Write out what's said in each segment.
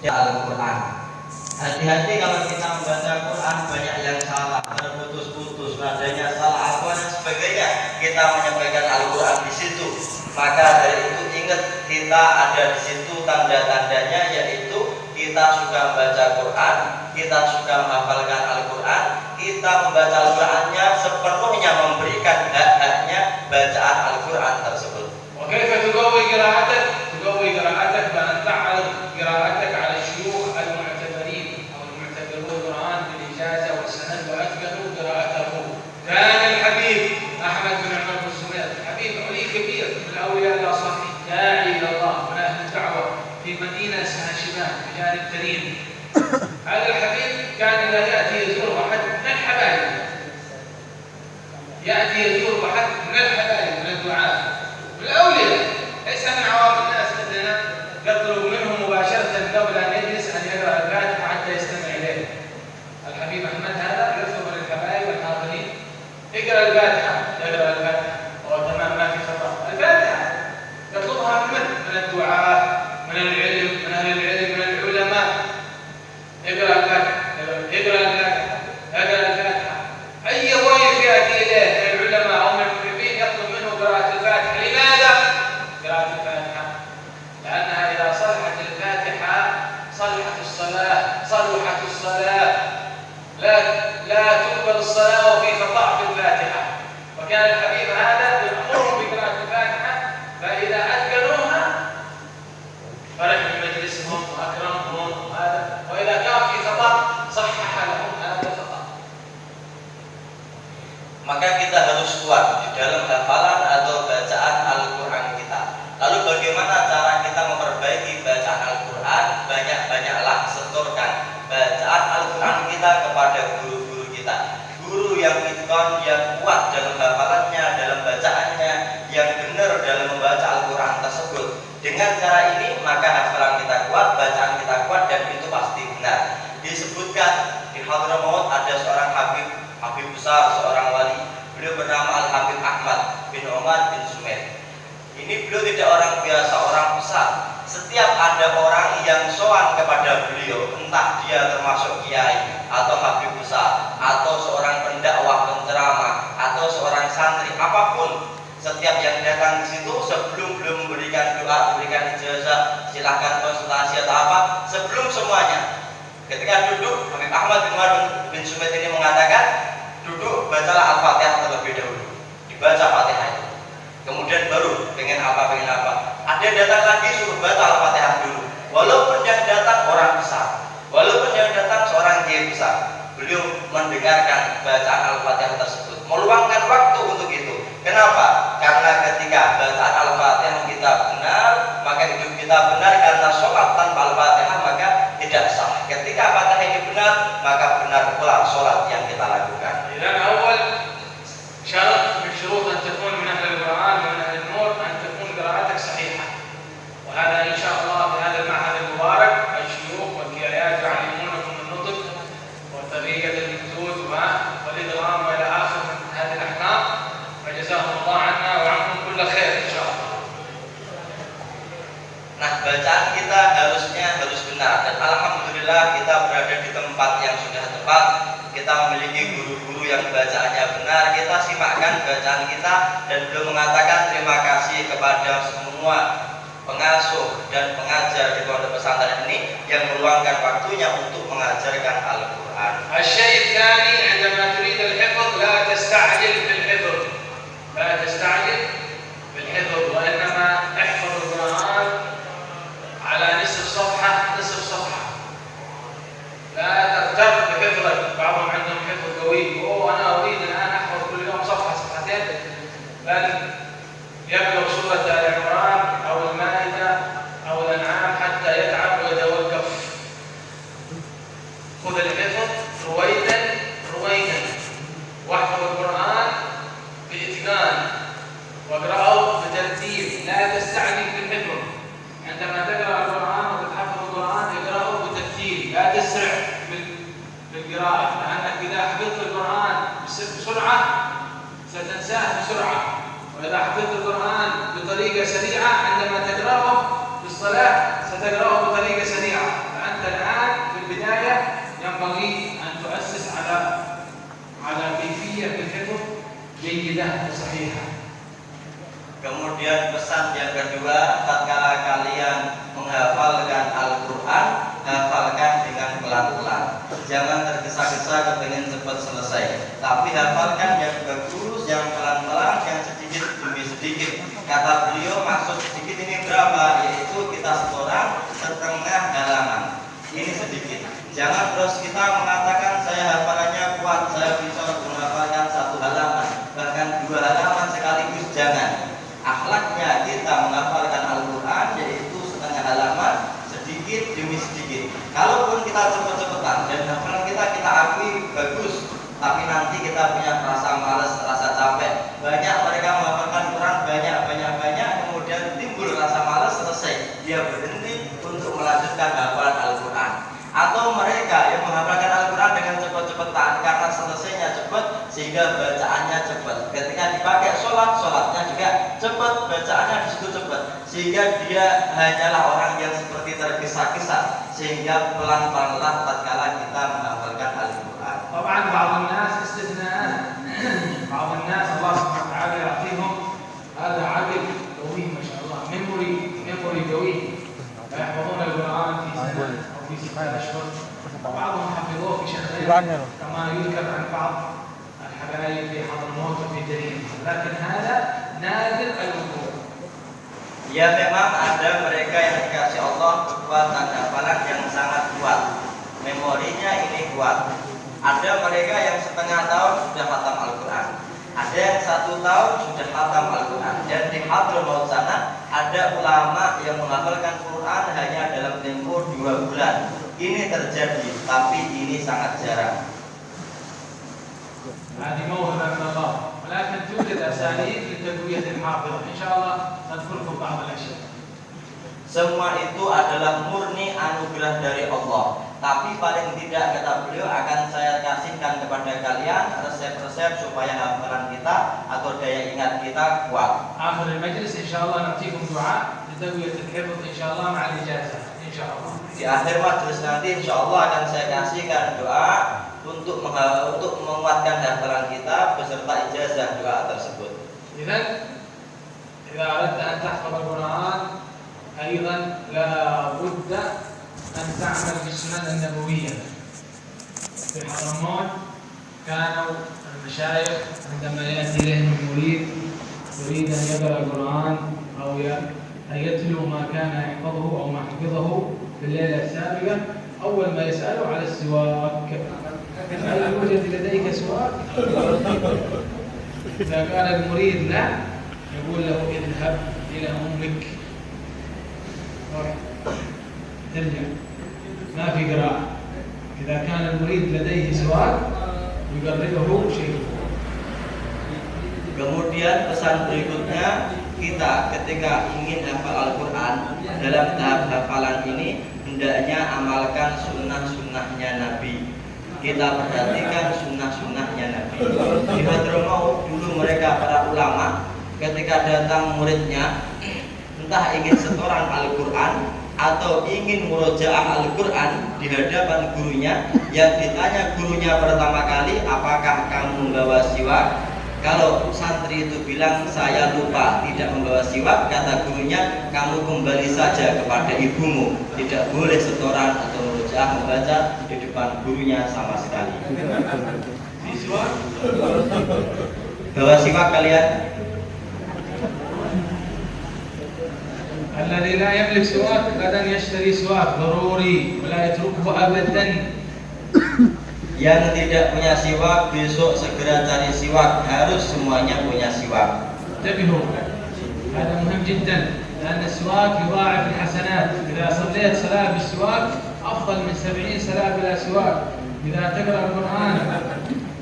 Al-Quran. Hati-hati kalau kita membaca Quran banyak yang salah, terputus-putus, nadanya salah, apa dan sebagainya. Kita menyampaikan Al-Quran di situ. Maka dari itu ingat kita ada di situ tanda-tandanya, yaitu kita sudah membaca Quran, kita sudah menghafalkan Al-Quran, kita membaca Al-Qurannya sepenuhnya memberikan hak-haknya bacaan Al-Quran tersebut. وكيف تقوي قراءتك؟ تقوي قراءتك بأن تعرض قراءتك على الشيوخ المعتبرين أو المعتبرون القرآن بالإجازة والسند وأتقنوا قراءته. كان الحبيب أحمد بن عمر بن الزبير حبيب علي كبير من الأولياء الصالحين، داعي إلى الله من أهل الدعوة في مدينة اسمها شبان بجانب ترين. هذا الحبيب كان إذا يأتي يزور واحد من الحبايب، يأتي يزور واحد من الحبايب من الدعاة الأولياء، ليس من عوام الناس مثلنا، يطلب منهم مباشرة قبل أن يجلس أن يقرأ الفاتحة حتى يستمع إليه. الحبيب أحمد هذا يطلب من الحبايب الحاضرين اقرأ الفاتحة، يقرأ الفاتحة وهو تمام ما في خطأ. الفاتحة يطلبها من الدعاة، من العلم، من أهل العلم، من العلماء. اقرأ الفاتحة، اقرأ الفاتحة، اقرأ الفاتحة. أي ضيف يأتي إليه من العلماء أو من المحبين يطلب منه قراءة الفاتحة. لماذا؟ قراءة الفاتحة لأنها إذا صلحت الفاتحة صلحت الصلاة، صلحت الصلاة، لا تقبل الصلاة وفي خطأ في الفاتحة. وكان الحبيب هذا يأمرهم بقراءة الفاتحة، فإذا أتقنوها فرح بمجلسهم وأكرمهم هذا، وإذا كان في خطأ صحح لهم هذا الخطأ. Maka kita harus kuat di dalam hafalan atau bacaan Al-Quran kita. Lalu bagaimana cara kita memperbaiki bacaan Al-Quran? Banyak-banyaklah setorkan bacaan Al-Quran kita kepada guru-guru kita. Guru yang itqan, yang kuat dalam hafalannya, dalam bacaannya, yang benar dalam membaca Al-Quran tersebut. Dengan cara ini maka hafalan kita kuat, bacaan kita kuat, dan itu pasti benar. Disebutkan di Hadramaut ada seorang Habib besar, seorang wali. Beliau bernama Al-Habib Ahmad bin Umar bin Sumair. Ini beliau tidak orang biasa, orang besar. Setiap ada orang yang sowan kepada beliau, entah dia termasuk kiai atau habib besar, atau seorang pendakwah, penceramah, atau seorang santri, apapun, setiap yang datang di situ sebelum belum memberikan doa, memberikan ijazah, silahkan konsultasi atau apa, sebelum semuanya, ketika duduk, Habib Ahmad bin Umar bin Sumair ini mengatakan, duduk, bacalah Al-Fatihah terlebih dahulu, dibaca Fatihah itu, kemudian baru pengen apa. Ada yang datang lagi suruh baca Al-Fatihah dulu, walaupun yang datang orang besar, walaupun yang datang seorang kiai besar, beliau mendengarkan bacaan Al-Fatihah tersebut, meluangkan waktu untuk itu. Kenapa? Karena ketika bacaan Al-Fatihah kita benar, maka hidup kita benar. Karena sholat tanpa Al-Fatihah maka tidak sah. Ketika Fatihah ini benar, maka benar pula sholat yang kita lakukan. إذن أول شرط من شروط أن تكون من أهل القرآن ومن أهل النور أن تكون قراءتك صحيحة. وهذا إن شاء الله في هذا المعهد المبارك الشيوخ والكيايات يعلمونكم النطق وطريقة الممدود والإدغام وإلى آخر من هذه الأحكام، فجزاهم الله عنا وعنكم كل خير إن شاء الله. Nah, bacaan kita harus benar, dan alhamdulillah kita berada di tempat yang sudah tepat. Kita memiliki guru-guru yang bacaannya benar. Kita simakkan bacaan kita, dan beliau mengatakan terima kasih kepada semua pengasuh dan pengajar di pondok pesantren ini yang meluangkan waktunya untuk mengajarkan Al-Quran. الشيء الثاني عندما تريد الحفظ لا تستعجل بالحفظ، لا تستعجل بالحفظ، وإنما احفظ القرآن على نصف صفحة، لا تغتر بحفظك. بعضهم عندهم حفظ قوي، أنا أريد الآن أحفظ كل يوم صفحة صفحتين، بل يبلغ سورة آل عمران أو المائدة أو الأنعام حتى يتعب ويتوقف. خذ الحفظ رويدا واحفظ القرآن بإتقان واقرأه بترتيب، لا تستعجل بالحفظ. عندما تقرأ القرآن وتتحفظ القرآن اقرأه بترتيب، لا تسرع بالقراءة، لأنك إذا حفظت القرآن بسرعة ستنساه بسرعة، وإذا حفظت القرآن بطريقة سريعة عندما تقرأه في الصلاة ستقرأه بطريقة سريعة، فأنت Jangan terus kita mengatakan saya hafalannya kuat, saya bisa menghafalkan 1 halaman, bahkan 2 halaman sekaligus. Jangan. Akhlaknya kita menghafalkan Al-Quran yaitu setengah halaman, sedikit demi sedikit. Kalaupun kita cepet-cepetan dan hafalan kita akui bagus, tapi nanti kita punya rasa malas, rasa capek. Banyak mereka menghafalkan Quran banyak, kemudian timbul rasa malas, selesai dia berhenti untuk melanjutkan hafalan Al-Quran. Atau mereka yang menghafalkan Al-Quran dengan cepat-cepatan karena selesainya cepat sehingga bacaannya cepat. Ketika dipakai sholatnya juga cepat, bacaannya di situ cepat sehingga dia hanyalah orang yang seperti tergesa-gesa sehingga pelan-pelan tatkala kita menghafalkan Al-Quran. طبعا بعض الناس استثناءات. بعض الناس الله سبحانه وتعالى يعطيهم هذا عقل قوي ما شاء الله، ميموري قوي، يحفظون القرآن في سنة أو في 6 أشهر، وبعضهم حفظوه في شهرين كما يذكر عن بعض الحبايب في حضرموت وفي جرين، لكن هذا نادر الوقوع. Ya memang ada mereka yang dikasih Allah kekuatan hafalan yang sangat kuat, memorinya ini kuat. Ada mereka yang setengah tahun sudah khatam Al-Quran, ada yang 1 tahun sudah khatam Al-Quran. Dan di Hadramaut sana ada ulama yang menghafalkan Quran hanya dalam tempo 2 bulan. Ini terjadi, tapi ini sangat jarang. هذه موهبة من الله، ولكن توجد أساليب لتقوية الحافظة، إن شاء الله نذكركم بعض الأشياء. Semua itu adalah murni anugerah dari Allah. Tapi paling tidak kata beliau akan saya kasihkan kepada kalian resep-resep supaya hafalan kita atau daya ingat kita kuat. آخر المجلس إن شاء الله نعطيكم دعاء لتقوية الحفظ إن شاء الله مع الإجازة إن شاء الله. Di akhir majelis nanti insya Allah akan saya kasihkan doa untuk menguatkan hafalan kita beserta ijazah doa tersebut. إذا إذا أردت أن تحفظ القرآن أيضا لا بد أن تعمل بالسنن النبوية. في حضرموت كانوا المشايخ عندما يأتي إليهم المريد يريد أن يقرأ القرآن أو أن يتلو ما كان يحفظه أو ما حفظه في الليلة السابقة، أول ما يسأله على السواك، هل يوجد لديك سواك؟ إذا قال المريد لا، يقول له اذهب إلى أمك، ترجع، ما في قراءة. إذا كان المريد لديه سواك يقربه شيء. Kemudian pesan berikutnya, kita ketika ingin hafal Al-Quran dalam tahap hafalan ini hendaknya amalkan sunnah-sunnahnya Nabi. Kita perhatikan sunnah-sunnahnya Nabi. Di Hadramaut dulu mereka para ulama ketika datang muridnya entah ingin setoran Al-Quran atau ingin murojaah Al-Quran di hadapan gurunya, yang ditanya gurunya pertama kali, apakah kamu membawa siwak? Kalau santri itu bilang saya lupa tidak membawa siwak, kata gurunya, kamu kembali saja kepada ibumu, tidak boleh setoran atau murojaah membaca di depan gurunya sama sekali. Siwak? Bawa siwak kalian? الذي لا يملك سواك غدا يشتري سواك ضروري ولا يتركه أبدا. Yang tidak punya siwak besok segera cari siwak, harus semuanya punya siwak. انتبهوا، هذا مهم جدا لأن السواك يضاعف الحسنات. إذا صليت صلاة بالسواك أفضل من 70 صلاة بلا سواك. إذا تقرأ القرآن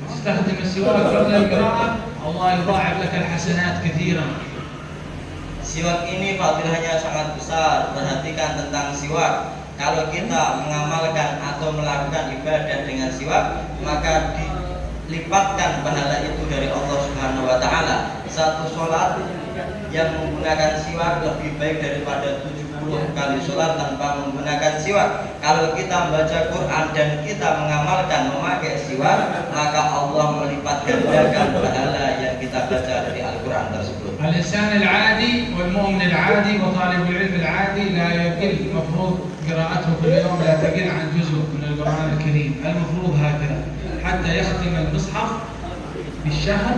وتستخدم السواك قبل القراءة الله يضاعف لك الحسنات كثيرا. Siwak ini fadilahnya sangat besar. Perhatikan tentang siwak. Kalau kita mengamalkan atau melakukan ibadah dengan siwak, maka dilipatkan pahala itu dari Allah Subhanahu wa taala. Satu sholat yang menggunakan siwak lebih baik daripada 70 kali sholat tanpa menggunakan siwak. Kalau kita membaca Quran dan kita mengamalkan memakai siwak, maka Allah melipat gandakan pahala yang kita baca dari Al-Quran tersebut. الإنسان العادي والمؤمن العادي وطالب العلم العادي لا يقل، المفروض قراءته في اليوم لا تقل عن جزء من القرآن الكريم، المفروض هكذا حتى يختم المصحف بالشهر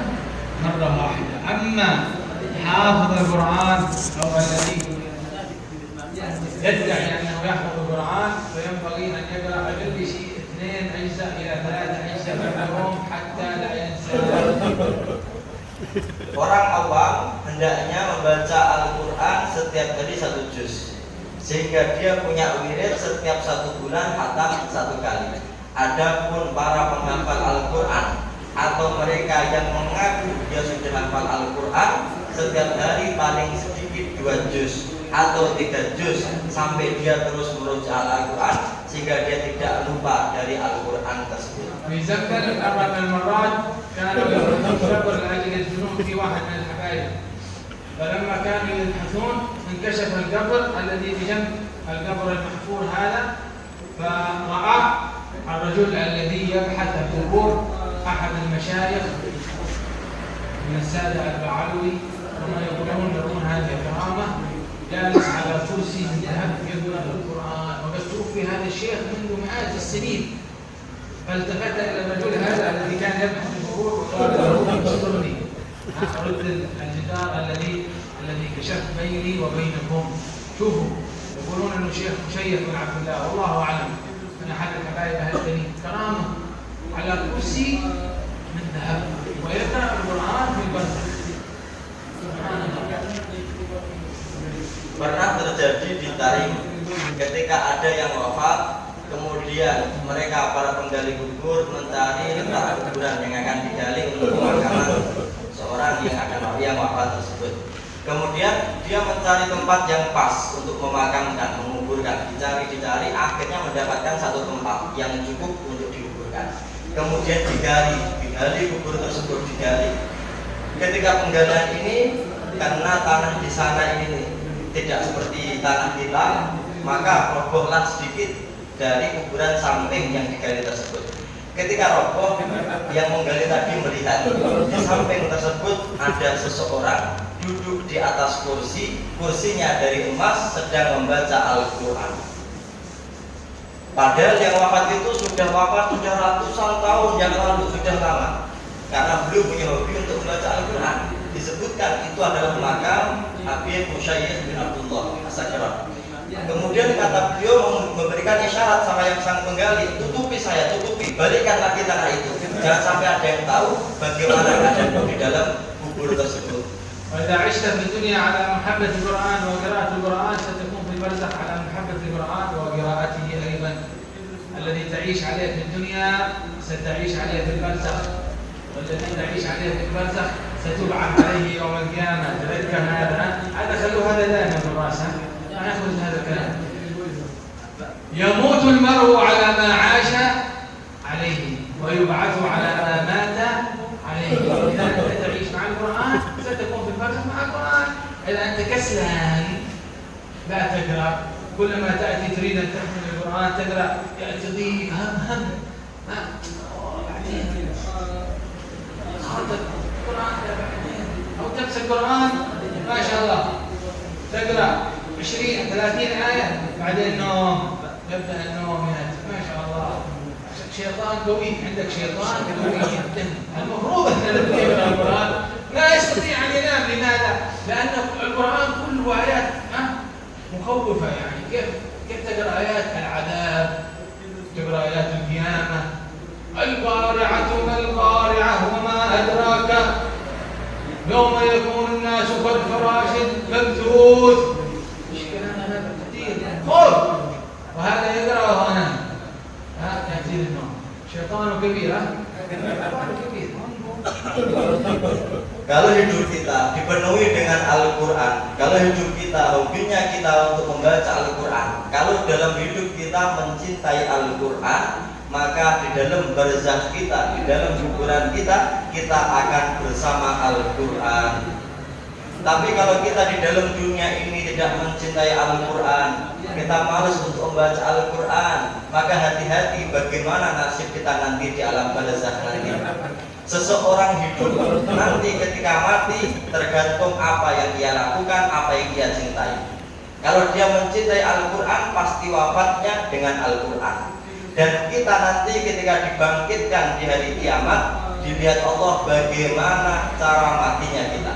مرة واحدة. أما حافظ القرآن أو الذي يدعي أنه يحفظ القرآن فينبغي أن يقرأ أقل شيء 2 أجزاء إلى 3 أجزاء في اليوم حتى لا ينسى. Orang awam hendaknya membaca Al-Quran setiap hari 1 juz, sehingga dia punya wirid setiap 1 bulan khatam 1 kali. Adapun para penghafal Al-Quran atau mereka yang mengaku dia sudah hafal Al-Quran, setiap hari paling sedikit 2 juz atau 3 juz sampai dia terus merujuk Al-Quran sehingga dia tidak lupa dari Al-Quran tersebut. في زمن 4 المرات كانوا يخبر لأجل الجنون في واحد من الحبايب، فلما كانوا يبحثون انكشف القبر الذي بجنب القبر المحفور هذا، فرأى الرجل الذي يبحث في القبور أحد المشايخ من السادة البعلوي كما يقولون هذه كرامة، جالس على كرسي من ذهب يقرأ القرآن، وقد توفي هذا الشيخ منذ مئات السنين. فالتفت إلى الرجل هذا الذي كان يبحث في القبور وقال له استرني، رد الجدار الذي كشفت بيني وبينكم. شوفوا يقولون انه شيخ مشيخ بن عبد الله، والله اعلم من احد الحبايب اهلتني كرامه على كرسي من ذهب ويقرا القران في البرزخ. سبحان الله. Pernah terjadi di Tarim ketika ada yang wafat, kemudian mereka para penggali kubur mencari letak kuburan yang akan digali untuk pemakaman seorang yang wafat tersebut. Kemudian dia mencari tempat yang pas untuk memakamkan, menguburkan, dicari, akhirnya mendapatkan satu tempat yang cukup untuk dikuburkan. Kemudian digali kubur tersebut digali. Ketika penggalian ini, karena tanah di sana ini tidak seperti tanah kita, maka robohlah sedikit dari kuburan samping yang digali tersebut. Ketika roboh, yang menggali tadi melihat di samping tersebut ada seseorang duduk di atas kursinya dari emas sedang membaca Al-Quran. Padahal yang wafat itu sudah ratusan tahun yang lalu, sudah lama, karena beliau punya hobi untuk membaca Al-Quran. Disebutkan itu adalah makam Habib Musayyid bin Abdullah As-Sakran. Kemudian kata beliau memberikan isyarat sama yang sang penggali, tutupi, balikkan lagi tanah itu, jangan sampai ada yang tahu bagaimana keadaan di dalam kubur tersebut. وإذا عشت في الدنيا على محبة القرآن وقراءة القرآن ستكون في البرزخ على محبة القرآن وقراءته أيضا. الذي تعيش عليه في الدنيا ستعيش عليه في البرزخ، والذي تعيش عليه في البرزخ ستبعث عليه يوم القيامة. تذكر هذا خلوا هذا دائما في الراس، لا نأخذ هذا الكلام. يموت المرء على ما عاش عليه ويبعث على ما مات عليه. إذا أنت تعيش مع القرآن ستكون في البرزخ مع القرآن. إذا أنت كسلان لا تقرأ، كلما تأتي تريد أن تحمل القرآن تقرأ يأتي ضيق هم بعدين خاطر القرآن بعدين، أو تمسك القرآن ما شاء الله تقرأ 20-30 آية بعدين نوم، يبدأ النوم يأتي ما شاء الله. شيطان قوي، عندك شيطان قوي جدا. المفروض أن الذي يقرأ القرآن لا يستطيع أن ينام. لماذا؟ لأن القرآن كله آيات مخوفة. يعني كيف تقرأ آيات العذاب، تقرأ آيات القيامة، القارعة ما القارعة وما أدراك يوم يكون الناس كالفراش المبثوث. ايش كلام هذا كثير خوف، وهذا يقرأ وأنا يأتي النوم. شيطان كبير، شيطان كبير. Kalau hidup kita dipenuhi dengan Al-Quran, kalau hidup kita hobinya kita untuk membaca Al-Quran, kalau dalam hidup kita mencintai Al-Quran, maka di dalam barzakh kita, di dalam kuburan kita akan bersama Al-Quran. Tapi kalau kita di dalam dunia ini tidak mencintai Al-Quran, kita malas untuk membaca Al-Quran, maka hati-hati bagaimana nasib kita nanti di alam barzakh nanti. Seseorang hidup nanti ketika mati tergantung apa yang dia lakukan, apa yang dia cintai. Kalau dia mencintai Al-Quran, pasti wafatnya dengan Al-Quran. Dan kita nanti ketika dibangkitkan di hari kiamat, dilihat Allah bagaimana cara matinya kita.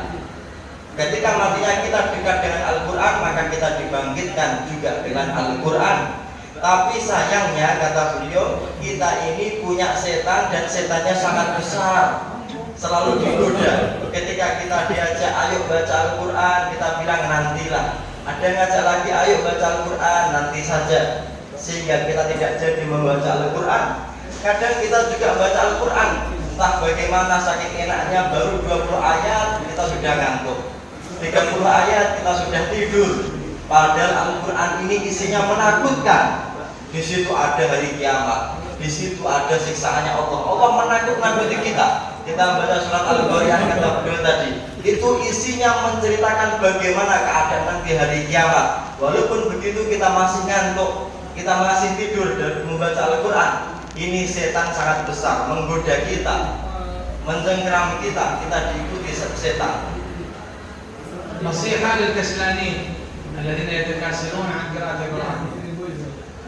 Ketika matinya kita dekat dengan Al-Quran, maka kita dibangkitkan juga dengan Al-Quran. Tapi sayangnya kata beliau, kita ini punya setan dan setannya sangat besar, selalu digoda. Ketika kita diajak ayo baca Al-Quran, kita bilang nantilah. Ada yang ngajak lagi ayo baca Al-Quran, nanti saja, sehingga kita tidak jadi membaca Al-Quran. Kadang kita juga baca Al-Quran, entah bagaimana saking enaknya, baru 20 ayat kita sudah ngantuk, 30 ayat kita sudah tidur. Padahal Al-Quran ini isinya menakutkan. Di situ ada hari kiamat, di situ ada siksaannya Allah. Allah menakut-nakuti kita. Kita baca surat Al-Qari'ah kata beliau tadi, itu isinya menceritakan bagaimana keadaan nanti hari kiamat. Walaupun begitu kita masih ngantuk, kita masih tidur dan membaca Al-Quran. Ini setan sangat besar menggoda kita, mencengkerami kita diikuti setan. نصيحة للكسلانين الذين يتكاسلون عن قراءة القرآن.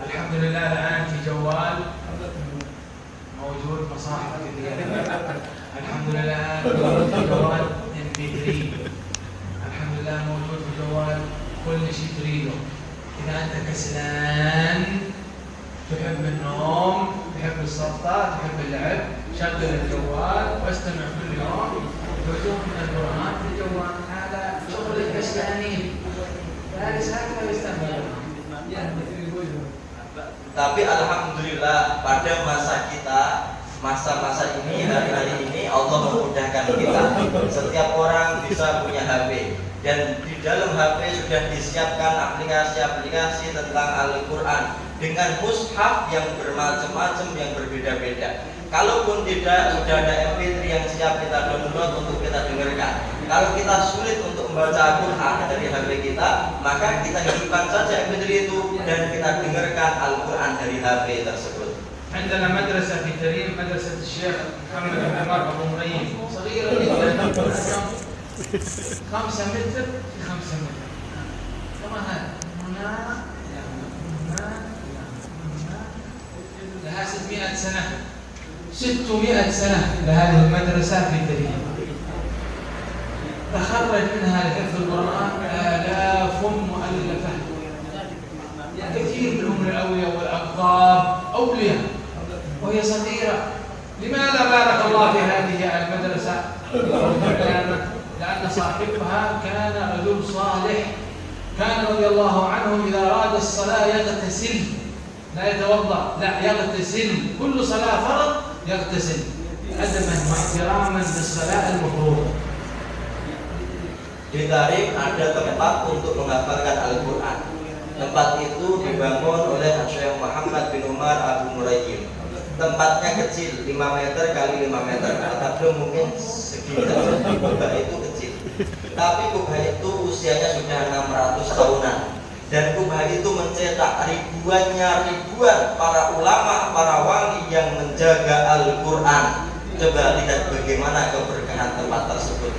الحمد لله الآن في جوال موجود مصاحف كثيرة. الحمد لله موجود في جوال MP3. الحمد لله موجود في جوال كل شيء تريده. إذا أنت كسلان تحب النوم، تحب السلطة، تحب اللعب، شغل الجوال واستمع كل يوم جزء من القرآن في الجوال. هذا شغل الكسلانين. فارس هكذا يستعمل. Tapi alhamdulillah pada masa kita, masa-masa ini, hari-hari ini Allah memudahkan kita. Setiap orang bisa punya HP, dan di dalam HP sudah disiapkan aplikasi-aplikasi tentang Al-Quran dengan mushaf yang bermacam-macam, yang berbeda-beda. Kalaupun tidak, sudah ada MP3 yang siap kita download untuk kita dengarkan. Kalau kita sulit untuk membaca Al-Quran dari HP kita, maka kita hidupkan saja MP3 itu dan kita dengarkan Al-Quran dari HP tersebut. عندنا مدرسة في تريم، مدرسة الشيخ محمد بن عمر أبو مريم، صغيرة جدا، 5 متر في 5 متر. كما هذا هنا لها 600 سنة، 600 سنة لهذه المدرسة في تريم. تخرج منها لحفظ القرآن آلاف مؤلفة، كثير منهم من الأولياء والأقطاب أولياء وهي صغيرة. لماذا بارك الله في هذه المدرسة؟ لأن صاحبها كان رجل صالح، كان رضي الله عنه إذا أراد الصلاة يغتسل، لا يتوضأ، لا يغتسل، كل صلاة فرض يغتسل أدبا واحتراما للصلاة المفروضة. Di Tarim ada tempat untuk menghafalkan Al-Quran. Tempat itu dibangun oleh Syekh Muhammad bin Umar Abu Murayyim. Tempatnya kecil, 5 meter kali 5 meter. Atau mungkin segini saja. Kubah itu kecil. Tapi kubah itu usianya sudah 600 tahunan. Dan kubah itu mencetak ribuan para ulama, para wali yang menjaga Al-Quran. Coba lihat bagaimana keberkahan tempat tersebut.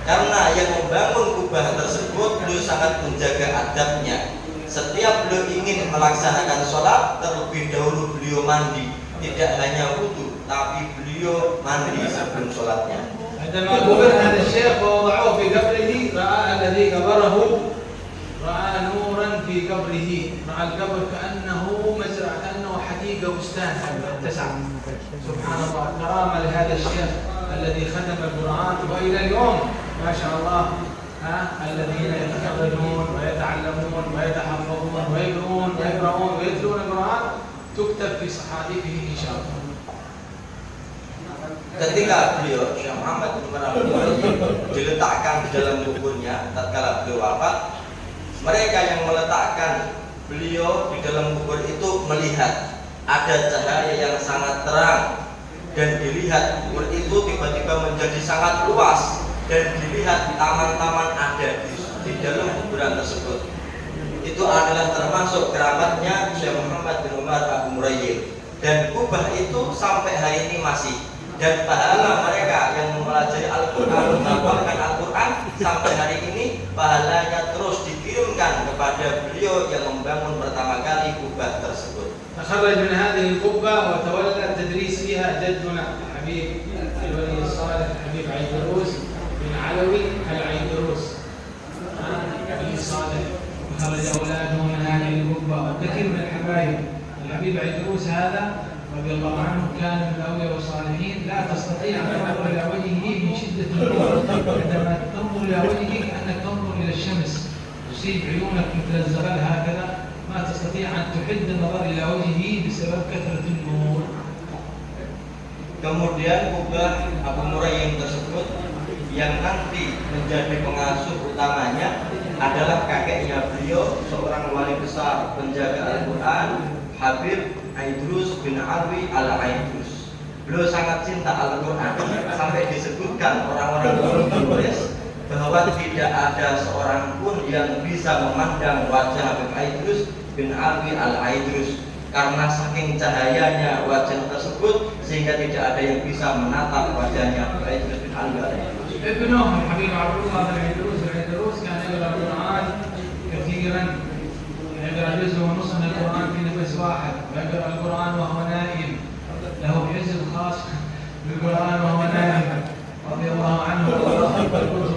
Karena yang membangun kubah tersebut beliau sangat menjaga adabnya. Setiap beliau ingin melaksanakan sholat, terlebih dahulu beliau mandi. Tidak hanya wudu, tapi beliau mandi sebelum sholatnya. عندما قبر هذا الشيخ ووضعوه في قبره رأى الذي قبره، رأى نورا في قبره، رأى القبر كأنه مزرعة، كأنه حديقة بستان اتسع. سبحان الله، كرامة لهذا الشيخ الذي خدم القرآن وإلى اليوم ما شاء الله الذين يتخرجون ويتعلمون ويتحفظون ويقرؤون ويتلون القرآن تكتب في صحائفه إن شاء الله. Ketika beliau Syekh Muhammad bin Umar diletakkan di dalam kuburnya, tatkala beliau wafat, mereka yang meletakkan beliau di dalam kubur itu melihat ada cahaya yang sangat terang, dan dilihat kubur itu tiba-tiba menjadi sangat luas, dan dilihat taman-taman ada di dalam kuburan tersebut. Itu adalah termasuk keramatnya Syekh Muhammad bin Umar Abu Murayyim, dan kubah itu sampai hari ini masih. Dan pahala mereka yang mempelajari Al-Quran, menghafalkan Al-Quran sampai hari ini, pahalanya terus dikirimkan kepada beliau yang membangun pertama kali kubah tersebut. تخرج من هذه القبة وتولى التدريس فيها جدنا الحبيب الولي الصالح الحبيب عيدروس بن علوي العيدروس الولي الصالح. خرج أولاده من هذه القبة وكثير من الحبايب الحبيب عيدروس هذا رضي الله عنه كان من الأولياء والصالحين، لا تستطيع أن تنظر إلى وجهه من شدة النور، عندما تنظر إلى وجهه كأنك تنظر إلى الشمس، تصيب عيونك مثل الزغل هكذا، ما تستطيع أن تحد النظر إلى وجهه بسبب كثرة النور. Kemudian Kubah Abu Murayyim tersebut yang nanti menjadi pengasuh utamanya adalah kakeknya beliau, seorang wali besar penjaga Al-Quran, Habib Aidrus bin Alwi al-Aidrus. Beliau sangat cinta Al-Quran, sampai disebutkan orang-orang menulis bahwa tidak ada seorang pun yang bisa memandang wajah Habib Aidrus bin Alwi al-Aidrus, karena saking cahayanya wajah tersebut sehingga tidak ada yang bisa menatap wajahnya Habib Aidrus bin Alwi al-Aidrus. ابنه الحبيب عبد الله بن عيدروس كان يقرأ القرآن كثيرا، يقرأ جزء ونصف من القرآن في نفس واحد، ويقرأ القرآن وهو نائم، له حزب خاص بالقرآن وهو نائم رضي الله عنه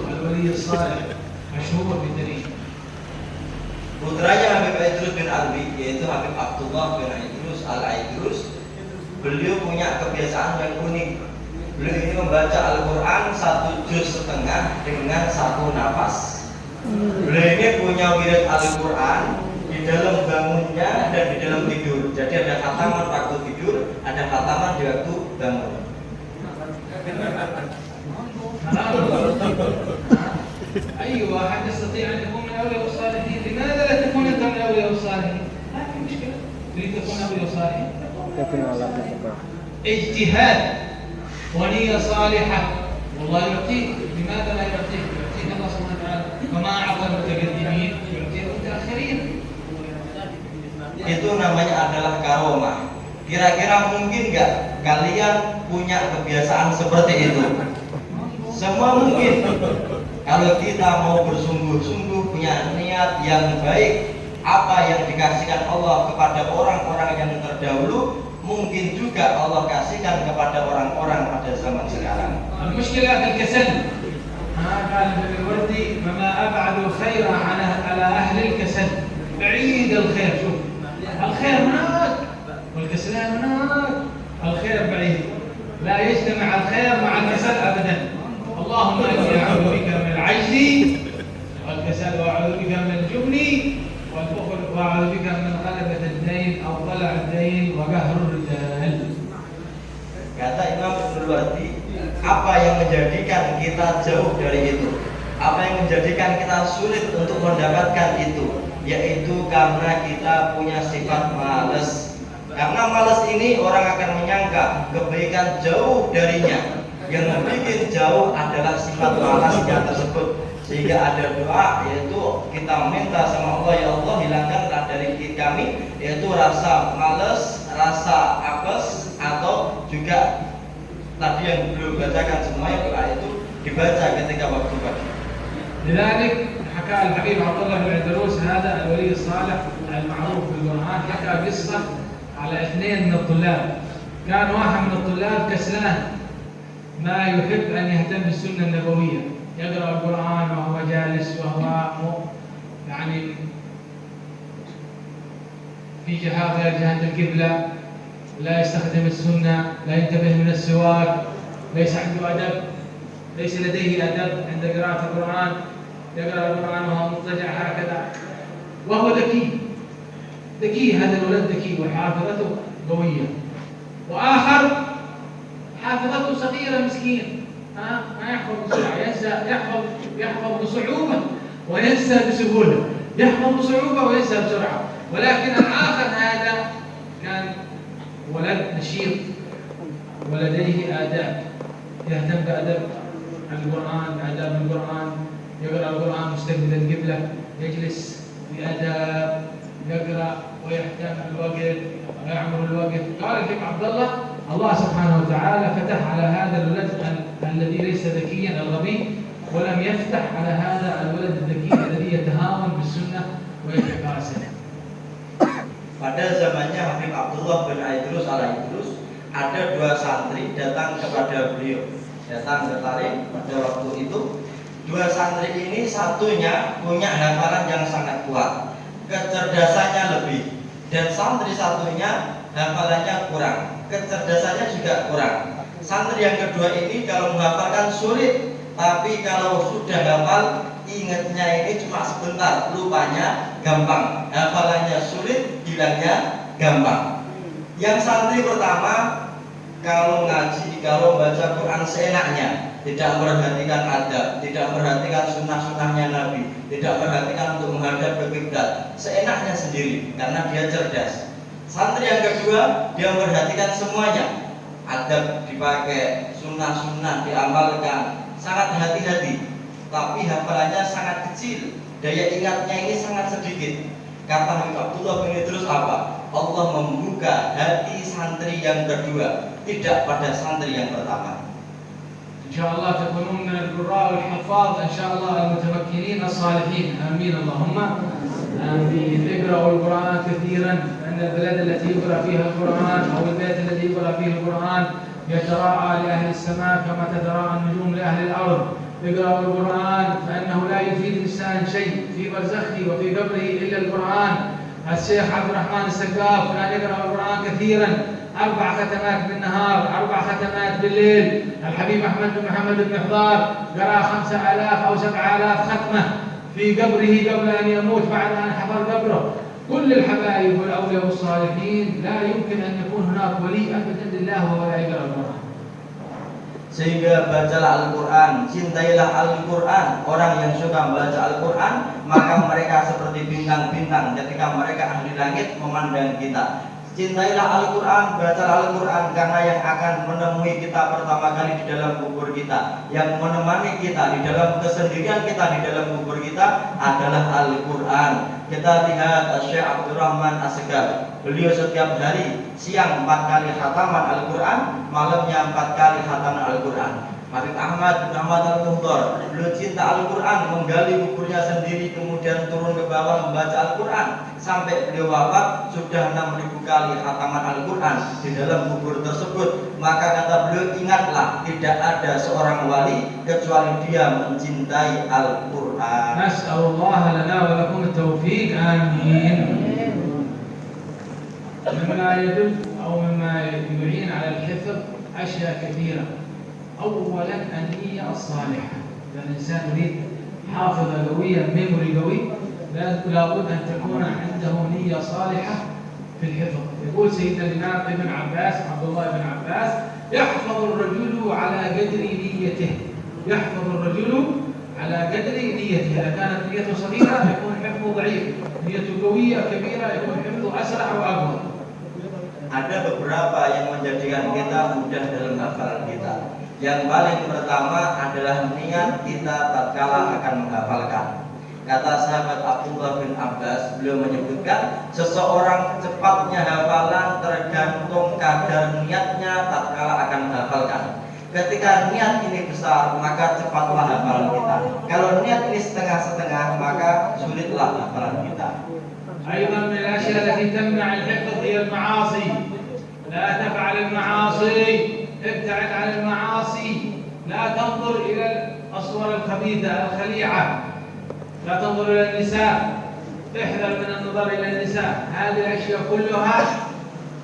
الولي الصالح مشهور بالتاريخ. Putranya Habib Aidrus bin Alwi yaitu Habib Abdullah bin Aidrus al-Aidrus, beliau punya kebiasaan yang unik. Beliau ini membaca Al-Quran 1 juz setengah dengan 1 nafas. Beliau ini punya wirid Al-Quran di dalam bangunnya dan di dalam tidur. Jadi ada khataman waktu tidur, ada khataman di waktu bangun. أي واحد يستطيع أن يكون من الأولياء والصالحين، لماذا لا تكون أنت من الأولياء والصالحين؟ ما في مشكلة، تريد تكون أولياء والصالحين؟ اجتهاد ونية صالحة والله يعطيك، لماذا لا يعطيك؟ يعطيك الله سبحانه وتعالى، وما أعطى المتقدمين يعطي المتأخرين. Itu namanya adalah karomah. Kira-kira mungkin nggak kalian punya kebiasaan seperti itu? Semua mungkin. Kalau kita mau bersungguh-sungguh punya niat yang baik, apa yang dikasihkan Allah kepada orang-orang yang terdahulu, mungkin juga Allah kasihkan kepada orang-orang pada zaman sekarang. المشكلة الكسل. قال ابن الوردي فما أبعد خير على أهل الكسل، بعيد الخير. شوف الخير هناك والكسلان هناك، الخير بعيد، لا يجتمع الخير مع الكسل أبدا. اللهم إني أعوذ بك من العجز والكسل، وأعوذ بك من الجبن والبخل، وأعوذ بك من غلبة الدين أو طلع الدين وقهر الرجال. Kata Imam Ibnu Wardi, apa yang menjadikan kita jauh dari itu, apa yang menjadikan kita sulit untuk mendapatkan itu, yaitu karena kita punya sifat malas. Karena malas ini orang akan menyangka kebaikan jauh darinya. Yang membuat jauh adalah sifat malasnya tersebut. Sehingga ada doa, yaitu kita minta sama Allah, ya Allah hilangkanlah dari kami, yaitu rasa malas, rasa apes, atau juga tadi yang belum bacakan semuanya, doa itu dibaca ketika waktu pagi. لذلك حكى الحبيب عبد الله بن عيدروس هذا الولي الصالح المعروف بالقرآن، حكى قصة على 2 من الطلاب. كان واحد من الطلاب كسلان، ما يحب أن يهتم بالسنة النبوية، يقرأ القرآن وهو جالس وهو يعني في جهة غير جهة القبلة، لا يستخدم السنة، لا ينتبه من السواك، ليس عنده أدب، ليس لديه أدب عند قراءة القرآن، يقرأ القرآن وهو مضطجع هكذا، وهو ذكي هذا الولد ذكي وحافظته قوية. وآخر حافظته صغيرة مسكين، ما يحفظ بسرعة، ينسى، يحفظ بصعوبة وينسى بسهولة، يحفظ بصعوبة وينسى بسرعة. ولكن الآخر هذا كان ولد نشيط ولديه آداب، يهتم بأدب القرآن، بآداب القرآن، يقرأ القرآن مستقبل القبلة، يجلس بأداب، يقرأ ويحتم الوقت ويعمر الوقت. قال الإمام عبد الله، الله سبحانه وتعالى فتح على هذا الولد الذي ليس ذكيا الغبي، ولم يفتح على هذا الولد الذكي الذي يتهاون بالسنة ويتكاسل. Pada zamannya Habib Abdullah bin Aidrus al-Aidrus, ada 2 santri datang kepada beliau, datang tertarik pada waktu itu. 2 santri ini satunya punya hafalan yang sangat kuat, kecerdasannya lebih, Dan santri satunya hafalannya kurang, kecerdasannya juga kurang. Santri yang kedua ini kalau menghafalkan sulit, tapi kalau sudah hafal ingatnya ini cuma sebentar, lupanya gampang. Hafalannya sulit, hilangnya gampang. Yang santri pertama kalau ngaji, kalau baca Quran seenaknya, tidak memperhatikan adab, tidak memperhatikan sunnah-sunnahnya Nabi, tidak memperhatikan untuk menghadap ke kiblat, seenaknya sendiri karena dia cerdas. Santri yang kedua dia memperhatikan semuanya, adab dipakai, sunnah-sunnah diamalkan, sangat hati-hati, tapi hafalannya sangat kecil, daya ingatnya ini sangat sedikit. Kata Habib Abdullah bin Idrus apa? Allah membuka hati santri yang kedua, tidak pada santri yang pertama. إن شاء الله تكونون من القراء والحفاظ إن شاء الله المتمكنين الصالحين آمين اللهم آمين. اقرأوا القرآن كثيرا أن البلاد التي يقرأ فيها القرآن أو البيت الذي يقرأ فيه القرآن يتراءى لأهل السماء كما تتراءى النجوم لأهل الأرض. اقرأوا القرآن فإنه لا يفيد الإنسان شيء في برزخه وفي قبره إلا القرآن. الشيخ عبد الرحمن السقاف كان يقرأ القرآن كثيرا، 4 ختمات بالنهار، 4 ختمات بالليل. الحبيب أحمد بن محمد بن حضار قرأ 5000 أو 7000 ختمة في قبره قبل أن يموت بعد أن حفر قبره. كل الحبايب والأولياء والصالحين لا يمكن أن يكون هناك ولي أبدا لله وهو لا يقرأ القرآن. Sehingga bacalah Al-Quran, cintailah Al-Quran. Orang yang suka membaca Al-Quran, maka mereka seperti bintang-bintang ketika mereka ahli langit memandang kita. Cintailah Al-Quran, bacalah Al-Quran, karena yang akan menemui kita pertama kali di dalam kubur kita, yang menemani kita di dalam kesendirian kita di dalam kubur kita adalah Al-Quran. Kita lihat Syekh Abdurrahman As-Segaf, beliau setiap hari siang 4 kali khataman Al-Quran, malamnya 4 kali khataman Al-Quran. Habib Ahmad bin Ahmad Al-Muhtar, beliau cinta Al-Quran, menggali kuburnya sendiri, kemudian turun ke bawah membaca Al-Quran sampai beliau wafat sudah 6.000 kali khataman Al-Quran di dalam kubur tersebut. Maka kata beliau, ingatlah tidak ada seorang wali kecuali dia mencintai Al-Quran. Nas'alullah lana wa lakum at-tawfiq amin. مما يدل أو مما يعين على الحفظ أشياء كثيرة. أولا النية الصالحة. إذا الإنسان يريد حافظة قوية، ميموري قوي، لابد أن تكون عنده نية صالحة في الحفظ. يقول سيدنا الإمام ابن عباس عبد الله بن عباس: يحفظ الرجل على قدر نيته. يحفظ الرجل على قدر نيته. إذا كانت نيته صغيرة يكون حفظه ضعيف، نيته قوية كبيرة يكون حفظه أسرع وأقوى. Ada beberapa yang menjadikan kita mudah dalam hafalan kita. Yang paling pertama adalah niat kita tatkala akan menghafalkan. Kata sahabat Abdullah bin Abbas, beliau menyebutkan seseorang cepatnya hafalan tergantung kadar niatnya tatkala akan menghafalkan. Ketika niat ini besar, maka cepatlah hafalan kita. Kalau niat ini setengah-setengah, maka sulitlah hafalan kita. أيضا من الأشياء التي تمنع الحفظ هي المعاصي. لا تفعل المعاصي، ابتعد عن المعاصي. لا تنظر إلى الأصور الخبيثة الخليعة. لا تنظر إلى النساء، احذر من النظر إلى النساء. هذه الأشياء كلها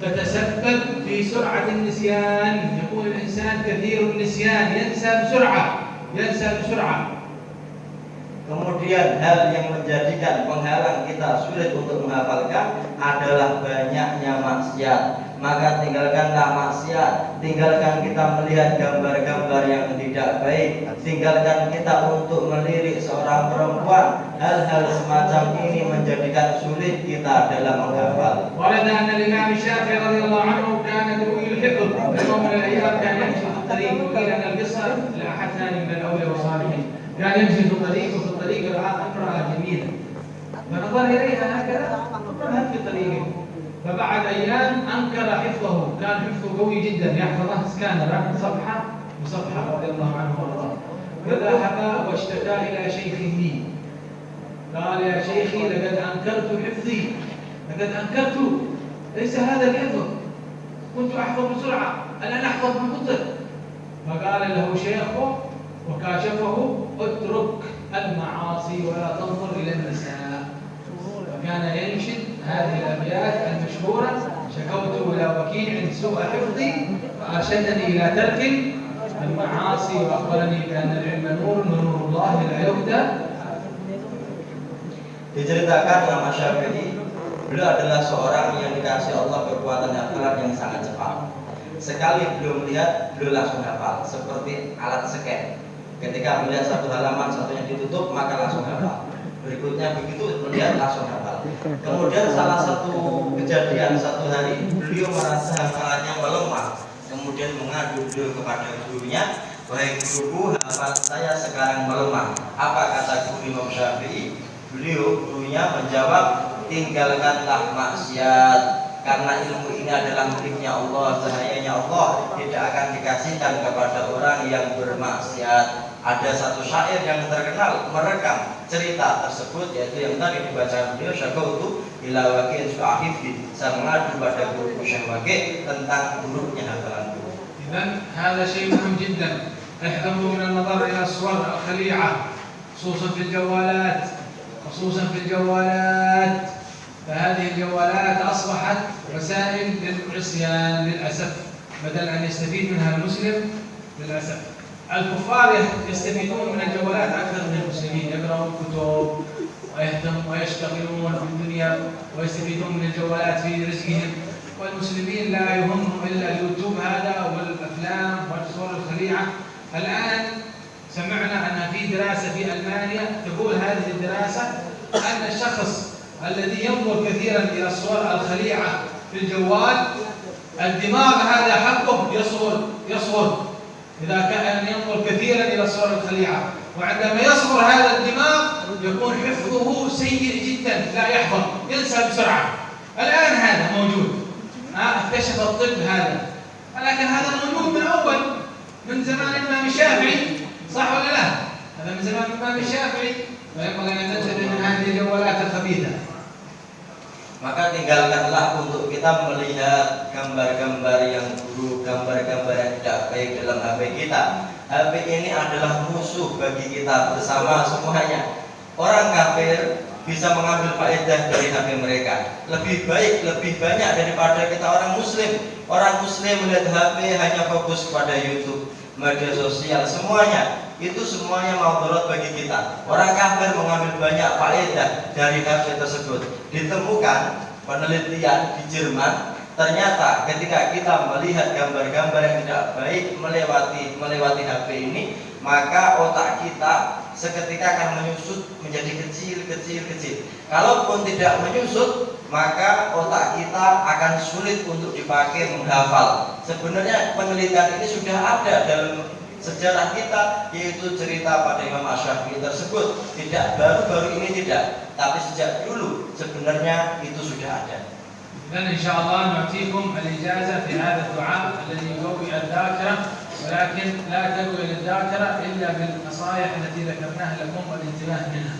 تتسبب في سرعة النسيان. يكون الإنسان كثير النسيان، ينسى بسرعة. Kemudian hal yang menjadikan penghalang kita sulit untuk menghafalkan adalah banyaknya maksiat. Maka tinggalkanlah maksiat, tinggalkan kita melihat gambar-gambar yang tidak baik, tinggalkan kita untuk melirik seorang perempuan. Hal-hal semacam ini menjadikan sulit kita dalam menghafal. ورد أن الإمام الشافعي رضي الله عنه كان يروي الحفظ. يوم من الأيام كان يمشي في الطريق، وقيل أن القصة لأحد ثاني من الأولياء والصالحين. كان يمشي في الطريق، وفي الطريق رأى امرأة جميلة فنظر إليها هكذا، امرأة في طريقه. فبعد أيام أنكر حفظه، كان حفظه قوي جدا، يحفظه سكانر صفحة بصفحة رضي الله عنه وارضاه. فذهب واشتكى إلى شيخه، قال: يا شيخي لقد أنكرت حفظي، لقد أنكرت، ليس هذا الحفظ، كنت أحفظ بسرعة، الآن أحفظ ببطء. فقال له شيخه وكاشفه: اترك المعاصي ولا تنظر إلى النساء. فكان ينشد هذه الأبيات المشهورة: شكوت إلى وكيع سوء حفظي فأرشدني إلى ترك المعاصي وأخبرني بأن العلم نور ونور الله لا يهدى. Diceritakan Imam Syafi'i, beliau adalah seorang yang dikasih Allah kekuatan hafalan yang sangat cepat. Sekali beliau melihat, beliau langsung hafal seperti alat scan. Ketika melihat satu halaman, satunya ditutup, maka langsung hafal. Berikutnya begitu melihat, langsung hafal. Kemudian salah satu kejadian, satu hari beliau merasa hafalannya melemah. Kemudian mengadu beliau kepada gurunya, "Wahai guruku, hafalan saya sekarang melemah." Apa kata guru Imam Syafi'i? Gurunya menjawab, "Tinggalkanlah maksiat, karena ilmu ini adalah miliknya Allah, cahayanya Allah tidak akan dikasihkan kepada orang yang bermaksiat." Ada satu syair yang terkenal merekam cerita tersebut, yaitu yang tadi dibaca beliau, "Syakautu ila waqin su'ahifdi." Saya mengadu pada guru Syekh Waqi tentang buruknya hafalan guru. إذن هذا شيء مهم جدا. احذروا من النظر إلى الصور الخليعة خصوصا في الجوالات. فهذه الجوالات أصبحت وسائل للعصيان للأسف، بدل أن يستفيد منها المسلم للأسف. الكفار يستفيدون من الجوالات أكثر من المسلمين، يقرؤون كتب ويشتغلون في الدنيا ويستفيدون من الجوالات في رزقهم، والمسلمين لا يهمهم إلا اليوتيوب هذا والأفلام والصور الخليعة. الآن سمعنا أن في دراسة في ألمانيا تقول هذه الدراسة أن الشخص الذي ينظر كثيرا إلى الصور الخليعة في الجوال، الدماغ هذا حقه يصغر إذا كان ينظر كثيرا إلى الصور الخليعة، وعندما يصغر هذا الدماغ يكون حفظه سيء جدا، لا يحفظ، ينسى بسرعة. الآن هذا موجود، اكتشف الطب هذا، ولكن هذا موجود من أول، من زمان الإمام الشافعي، صح ولا لا؟ هذا من زمان الإمام الشافعي، وينبغي أن ننتبه من هذه الجوالات الخبيثة. Maka tinggalkanlah untuk kita melihat gambar-gambar yang buruk, gambar-gambar yang tidak baik dalam HP kita. HP ini adalah musuh bagi kita bersama semuanya. Orang kafir bisa mengambil faedah dari HP mereka lebih baik, lebih banyak daripada kita orang muslim. Orang muslim melihat HP hanya fokus pada YouTube, media sosial, semuanya itu semuanya madarat bagi kita. Orang kafir mengambil banyak faedah dari HP tersebut. Ditemukan penelitian di Jerman, ternyata ketika kita melihat gambar-gambar yang tidak baik melewati HP ini, maka otak kita seketika akan menyusut menjadi kecil. Kalaupun tidak menyusut, maka otak kita akan sulit untuk dipakai menghafal. Sebenarnya penelitian ini sudah ada dalam sejarah kita, yaitu cerita pada Imam Asy-Syafi'i tersebut. Tidak baru-baru ini tidak, tapi sejak dulu sebenarnya itu sudah ada. إذن إن شاء الله نعطيكم الإجازة في هذا الدعاء الذي يقوي الذاكرة، ولكن لا تقوي الذاكرة إلا بالنصائح التي ذكرناها لكم والانتباه منها.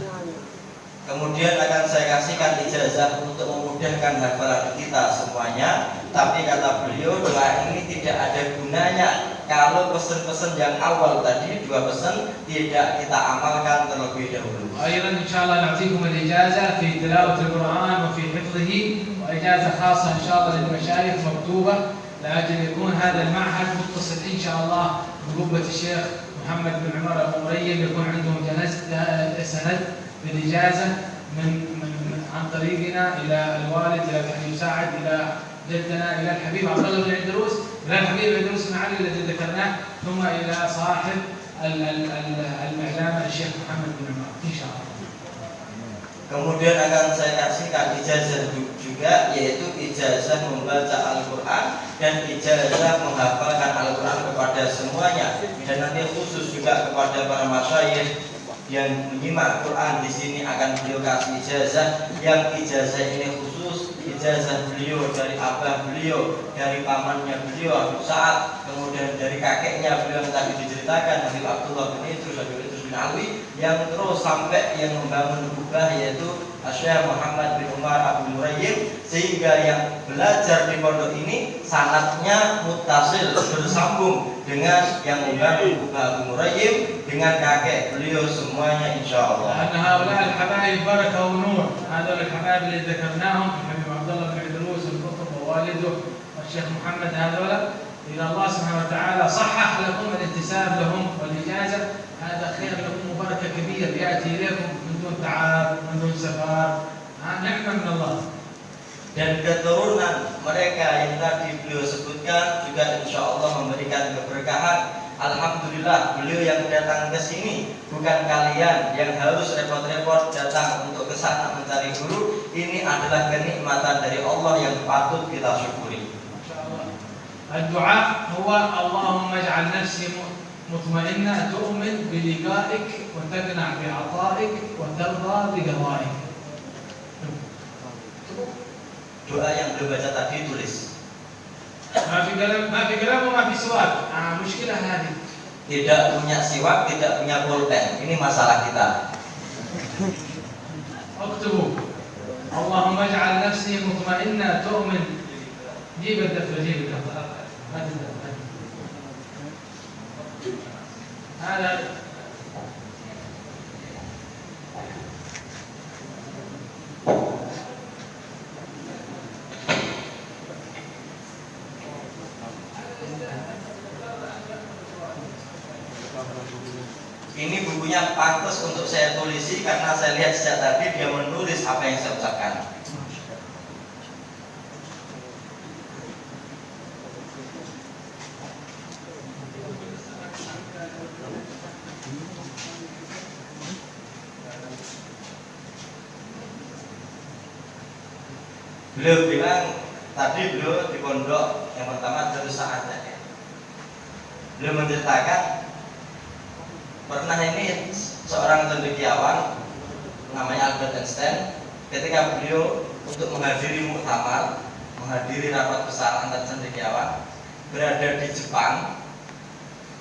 Kemudian akan saya kasihkan ijazah untuk memudahkan hafalan kita semuanya. Tapi kata beliau, doa ini tidak ada gunanya kalau pesan-pesan yang awal tadi, 2 pesan, tidak kita amalkan terlebih dahulu. أيضا إن شاء الله نعطيكم الإجازة في تلاوة القرآن وفي حفظه، وإجازة خاصة إن شاء الله للمشايخ مكتوبة لأجل يكون هذا المعهد متصل إن شاء الله بقبة الشيخ محمد بن عمر أبو مريم، يكون عندهم سند بالإجازة عن طريقنا إلى الوالد، إلى الحبيب سعد، إلى جدنا، إلى الحبيب عبد الله بن عيدروس، إلى الحبيب عيدروس بن علي الذي ذكرناه، ثم إلى صاحب المعلامة الشيخ محمد بن عمر إن شاء الله. Kemudian akan saya kasihkan ijazah juga, yaitu ijazah membaca Al-Quran dan ijazah menghafalkan Al-Quran kepada semuanya, dan nanti khusus juga kepada para masyayikh yang menyimak Quran di sini akan beliau kasih ijazah. Yang ijazah ini khusus ijazah beliau dari abah beliau, dari pamannya beliau Habib Sa'ad, kemudian dari kakeknya beliau yang tadi diceritakan Habib Abdullah bin Idrus, Habib Idrus bin Alwi, yang terus sampai yang membangun kubah yaitu Syekh Muhammad bin Umar Abu Murayyim, sehingga yang belajar di pondok ini sanadnya muttasil, bersambung dengan yang membangun kubah Abu Murayyim dengan kakek beliau semuanya insyaallah. أن هؤلاء الحبايب بركة ونور، هذول الحبايب اللي ذكرناهم عبد الله بن عيدروس القطب ووالده والشيخ محمد هذولا، إذا الله سبحانه وتعالى صحح لكم الانتساب لهم والإجازة، هذا خير لكم وبركة كبير يأتي إليكم من دون تعب من دون سفر، نعمة من الله. Dan keturunan mereka yang tadi beliau sebutkan juga insya Allah memberikan keberkahan. Alhamdulillah, beliau yang datang ke sini bukan kalian yang harus repot-repot datang untuk ke sana mencari guru. Ini adalah kenikmatan dari Allah yang patut kita syukuri. الدعاء هو اللهم اجعل نفسي مطمئنة تؤمن بلقائك وتقنع بعطائك وترضى بقضائك. Doa yang beliau baca tadi tulis. ما في قلم وما في سواك. مشكلة هذه. Tidak punya siwak, tidak punya pulpen. Ini masalah kita. اكتبوا اللهم اجعل نفسي مطمئنة تؤمن. جيب الدفتر جيب الدفتر. هذا ini bukunya pantas untuk saya tulisi karena saya lihat sejak tadi dia menulis apa yang saya ucapkan. Beliau bilang tadi beliau di pondok yang pertama Darus Sa'adah ya. Beliau menceritakan pernah ini seorang cendekiawan namanya Albert Einstein ketika beliau untuk menghadiri muktamar, menghadiri rapat besar antar cendekiawan berada di Jepang,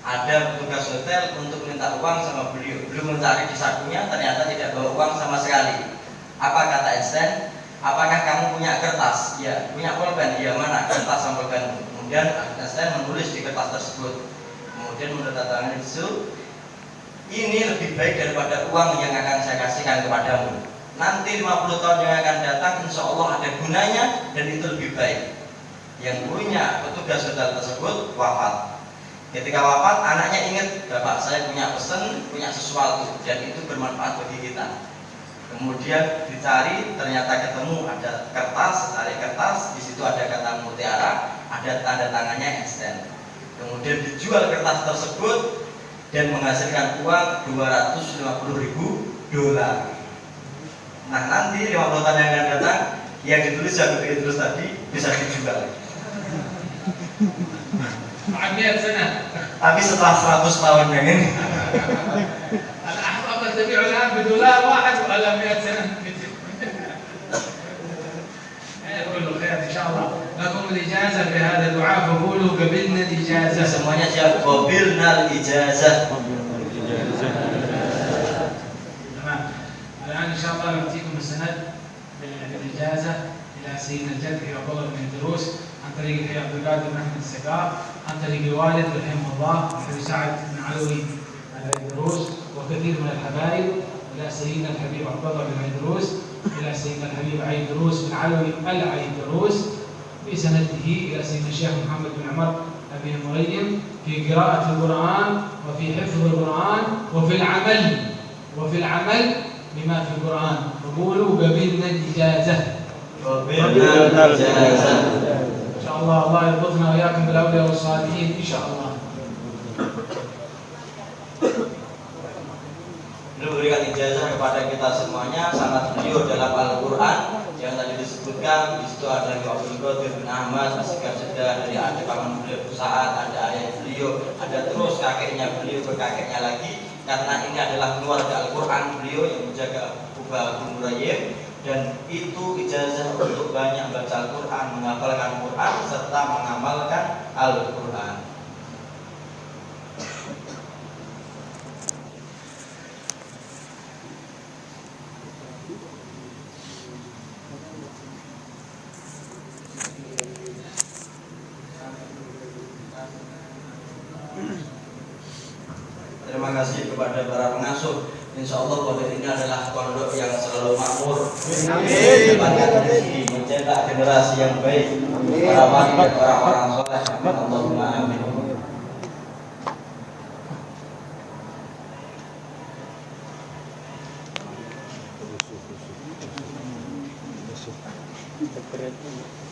ada petugas hotel untuk minta uang sama beliau. Beliau mencari di sakunya, ternyata tidak bawa uang sama sekali. Apa kata Einstein? Apakah kamu punya kertas? Ya. Punya pulpen? Ya. Mana kertas sama pulpen? Kemudian Einstein menulis di kertas tersebut. Kemudian menandatangani itu, ini lebih baik daripada uang yang akan saya kasihkan kepadamu. Nanti 50 tahun yang akan datang, insya Allah ada gunanya dan itu lebih baik. Yang punya petugas hotel tersebut wafat. Ketika wafat, anaknya ingat, bapak saya punya pesan, punya sesuatu, dan itu bermanfaat bagi kita. Kemudian dicari, ternyata ketemu ada kertas, tarik kertas, di situ ada kata mutiara, ada tanda tangannya Einstein. Kemudian dijual kertas tersebut dan menghasilkan uang $250.000. Nah nanti 50 tahun yang akan datang, yang ditulis yang ditulis tadi bisa dijual. Tapi setelah 100 tahun yang ini. تبيع الآن بدولار واحد ولا 100 سنة. كله خير إن شاء الله. لكم الإجازة بهذا الدعاء فقولوا قبلنا الإجازة. Semuanya siap. قبلنا الإجازة. تمام. الآن إن شاء الله نعطيكم السند بالإجازة إلى سيدنا الجد في عبد الله بن عيدروس عن طريق الحي عبد القادر بن أحمد السقاف عن طريق الوالد رحمه الله الحي سعد بن علوي العيدروس وكثير من الحبايب إلى سيدنا الحبيب عبد الله بن عيدروس إلى سيدنا الحبيب عيدروس بن علوي العيدروس بسنده إلى سيدنا الشيخ محمد بن عمر أبي مريم في قراءة القرآن وفي حفظ القرآن وفي العمل بما في القرآن. فقولوا قبلنا الإجازة. قبلنا الإجازة. إن شاء الله الله يربطنا وإياكم بالأولياء والصالحين إن شاء الله. Berikan ijazah kepada kita semuanya sangat beliau dalam Al-Quran yang tadi disebutkan. Di situ ada Abdul Qadir bin Ahmad Asyikar Jeddah, dari ada paman beliau Saat, ada ayah beliau, ada terus kakeknya beliau ke kakeknya lagi, karena ini adalah keluarga Al-Quran beliau yang menjaga Abu Murayyim. Dan itu ijazah untuk banyak baca Al-Quran, menghafalkan Quran serta mengamalkan Al-Quran. Terima kasih kepada para pengasuh Insya Allah pondok ini adalah pondok yang selalu makmur, mencetak generasi yang baik, para wali dan orang-orang soleh. Allahumma amin. Secret.